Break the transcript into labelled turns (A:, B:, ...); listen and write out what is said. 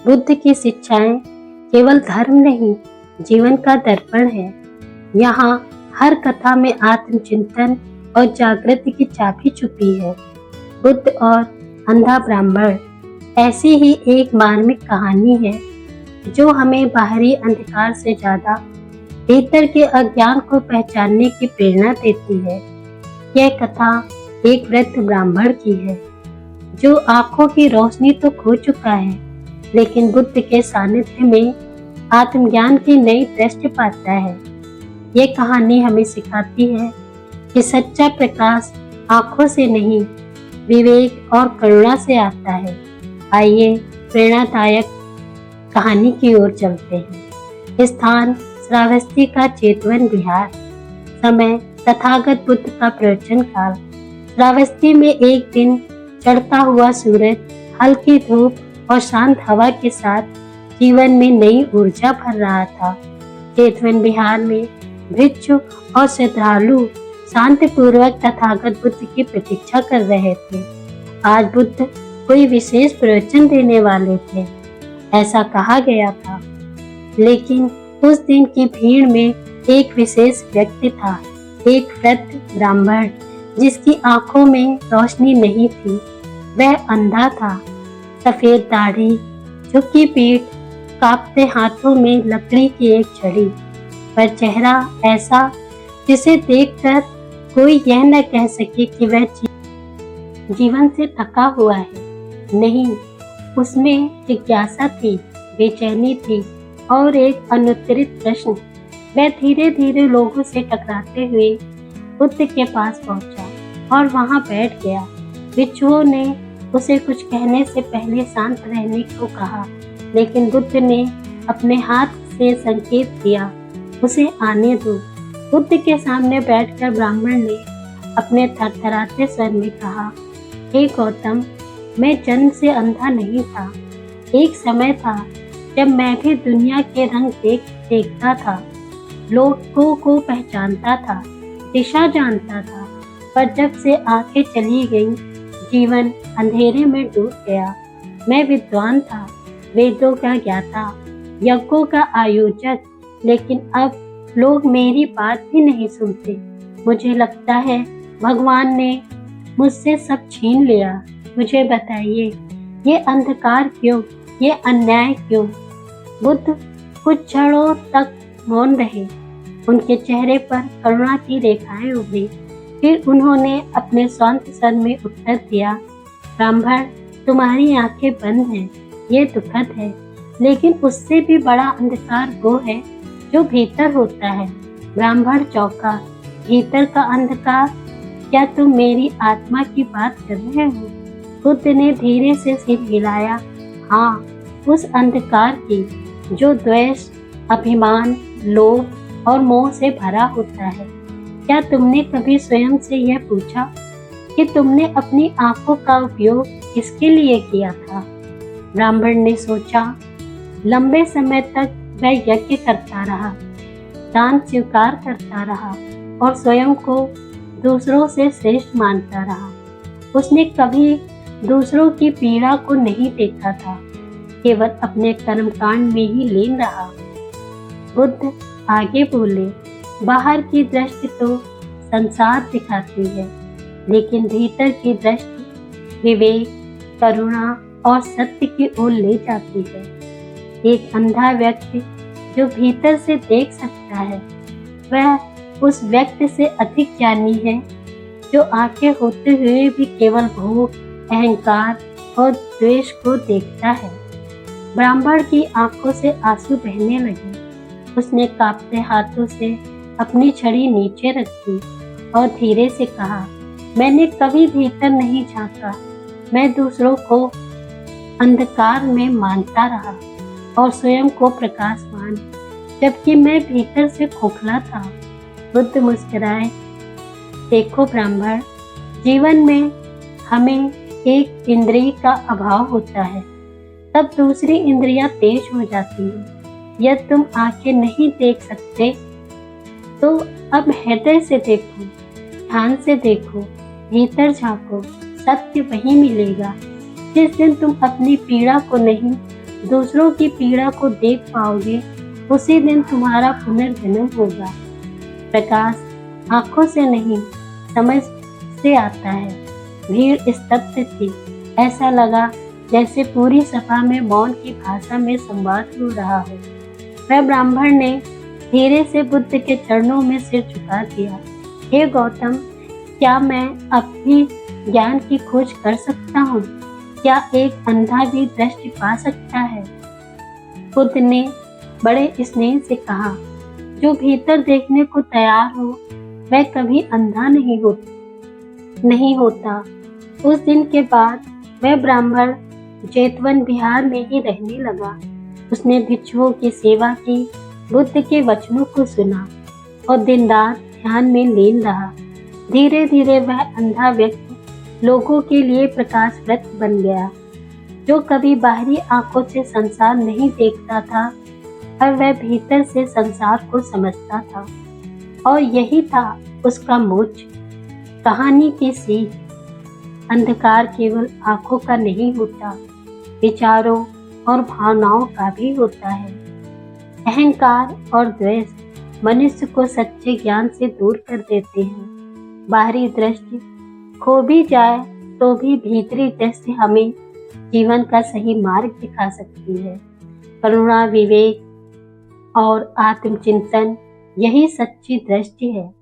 A: बुद्ध की शिक्षाएं केवल धर्म नहीं, जीवन का दर्पण है। यहाँ हर कथा में आत्मचिंतन और जागृति की चाबी छुपी है। बुद्ध और अंधा ब्राह्मण ऐसी ही एक मार्मिक कहानी है जो हमें बाहरी अंधकार से ज्यादा भीतर के अज्ञान को पहचानने की प्रेरणा देती है। यह कथा एक वृद्ध ब्राह्मण की है जो आंखों की रोशनी तो खो चुका है, लेकिन बुद्ध के सानिध्य में आत्मज्ञान की नई दृष्टि पाता है। ये कहानी हमें सिखाती है कि सच्चा प्रकाश आंखों से नहीं, विवेक और करुणा से आता है। आइए प्रेरणादायक कहानी की ओर चलते हैं। स्थान श्रावस्ती का चेतवन विहार। समय तथागत बुद्ध का प्रवचन काल। श्रावस्ती में एक दिन चढ़ता हुआ सूरज, हल्की धूप और शांत हवा के साथ जीवन में नई ऊर्जा भर रहा था। चेतवन विहार में भिक्षु और श्रद्धालु शांतिपूर्वक तथागत बुद्ध की प्रतीक्षा कर रहे थे। आज बुद्ध कोई विशेष प्रवचन देने वाले थे, ऐसा कहा गया था। लेकिन उस दिन की भीड़ में एक विशेष व्यक्ति था, एक वृद्ध ब्राह्मण जिसकी आंखों में रोशनी नहीं थी। वह अंधा था, सफेद दाढ़ी, झुकी पीठ, कांपते हाथों में लकड़ी की एक छड़ी, पर चेहरा ऐसा जिसे देखकर कोई यह न कह सके कि वह जीवन से थका हुआ है। नहीं, उसमें जिज्ञासा थी, बेचैनी थी और एक अनुत्तरित प्रश्न। वह धीरे धीरे लोगों से टकराते हुए बुद्ध के पास पहुंचा और वहां बैठ गया। भिक्षुओं ने उसे कुछ कहने से पहले शांत रहने को कहा, लेकिन बुद्ध ने अपने हाथ से संकेत दिया, उसे आने दो। बुद्ध के सामने बैठकर ब्राह्मण ने अपने थरथराते स्वर में कहा, हे गौतम, मैं जन्म से अंधा नहीं था। एक समय था जब मैं भी दुनिया के रंग देखता था, लोगों को पहचानता था, दिशा जानता था, पर जब से आंखें चली गईं, जीवन अंधेरे में डूब गया। मैं विद्वान था, वेदों का ज्ञाता, यज्ञों का आयोजक, लेकिन अब लोग मेरी बात भी नहीं सुनते। मुझे लगता है भगवान ने मुझसे सब छीन लिया। मुझे बताइए, ये अंधकार क्यों, ये अन्याय क्यों? बुद्ध कुछ क्षणों तक मौन रहे। उनके चेहरे पर करुणा की रेखाएं उभरी। फिर उन्होंने अपने शांत स्वर में उत्तर दिया, ब्राह्मण, तुम्हारी आंखें बंद हैं, ये दुखद है, लेकिन उससे भी बड़ा अंधकार वो है जो भीतर होता है। ब्राह्मण चौंका, भीतर का अंधकार? क्या तुम मेरी आत्मा की बात कर रहे हो? बुद्ध ने धीरे से सिर हिलाया, हाँ, उस अंधकार की जो द्वेष, अभिमान, लोभ और मोह से भरा होता है। क्या तुमने कभी स्वयं से यह पूछा कि तुमने अपनी आंखों का उपयोग किसके लिए किया था? ब्राह्मण ने सोचा। लंबे समय तक वह यज्ञ करता रहा, दान स्वीकार करता रहा और स्वयं को दूसरों से श्रेष्ठ मानता रहा। उसने कभी दूसरों की पीड़ा को नहीं देखा था, केवल अपने कर्मकांड में ही लीन रहा। बुद्ध आगे बोले, बाहर की दृष्टि तो संसार दिखाती है, लेकिन भीतर की दृष्टि विवेक, करुणा और सत्य की ओर ले जाती है। एक अंधा व्यक्ति जो भीतर से देख सकता है, वह उस व्यक्ति से अधिक ज्ञानी है जो आंखें होते हुए भी केवल भोग, अहंकार और द्वेष को देखता है। ब्राह्मण की आंखों से आंसू बहने लगे। उसने कांपते हाथों से अपनी छड़ी नीचे रखी और धीरे से कहा, मैंने कभी भीतर नहीं झांका। मैं दूसरों को अंधकार में मानता रहा और स्वयं को प्रकाशमान, जबकि मैं भीतर से खोखला था। बुद्ध मुस्कुराए, देखो ब्राह्मण, जीवन में हमें एक इंद्रिय का अभाव होता है, तब दूसरी इंद्रियां तेज हो जाती हैं। यदि तुम आंखें नहीं देख सकते तो अब हृदय से देखो, ध्यान से देखो, भीतर झांको, सत्य वही मिलेगा। जिस दिन तुम अपनी पीड़ा को नहीं, दूसरों की पीड़ा को देख पाओगे, उसी दिन तुम्हारा पुनर्जन्म होगा। प्रकाश आंखों से नहीं, समझ से आता है। भीड़ स्तब्ध थी। ऐसा लगा जैसे पूरी सभा में मौन की भाषा में संवाद हो रहा हो। वह ब्राह्मण ने धीरे से बुद्ध के चरणों में सिर झुका दिया। हे गौतम, क्या मैं अब भी ज्ञान की खोज कर सकता हूँ? क्या एक अंधा भी दृष्टि पा सकता है? बुद्ध ने बड़े स्नेह से कहा, जो भीतर देखने को तैयार हो वह कभी अंधा नहीं होता। उस दिन के बाद वह ब्राह्मण जेतवन बिहार में ही रहने लगा। उसने भिक्षुओं की सेवा की, बुद्ध के वचनों को सुना और दिन रात ध्यान में लीन रहा। धीरे धीरे वह अंधा व्यक्ति लोगों के लिए प्रकाश व्रत बन गया। जो कभी बाहरी आंखों से संसार नहीं देखता था, अब वह भीतर से संसार को समझता था। और यही था उसका मोक्ष। कहानी की सीख, अंधकार केवल आंखों का नहीं होता, विचारों और भावनाओं का भी होता है। अहंकार और द्वेष मनुष्य को सच्चे ज्ञान से दूर कर देते हैं। बाहरी दृष्टि खो भी जाए तो भी भीतरी दृष्टि हमें जीवन का सही मार्ग दिखा सकती है। करुणा, विवेक और आत्मचिंतन, यही सच्ची दृष्टि है।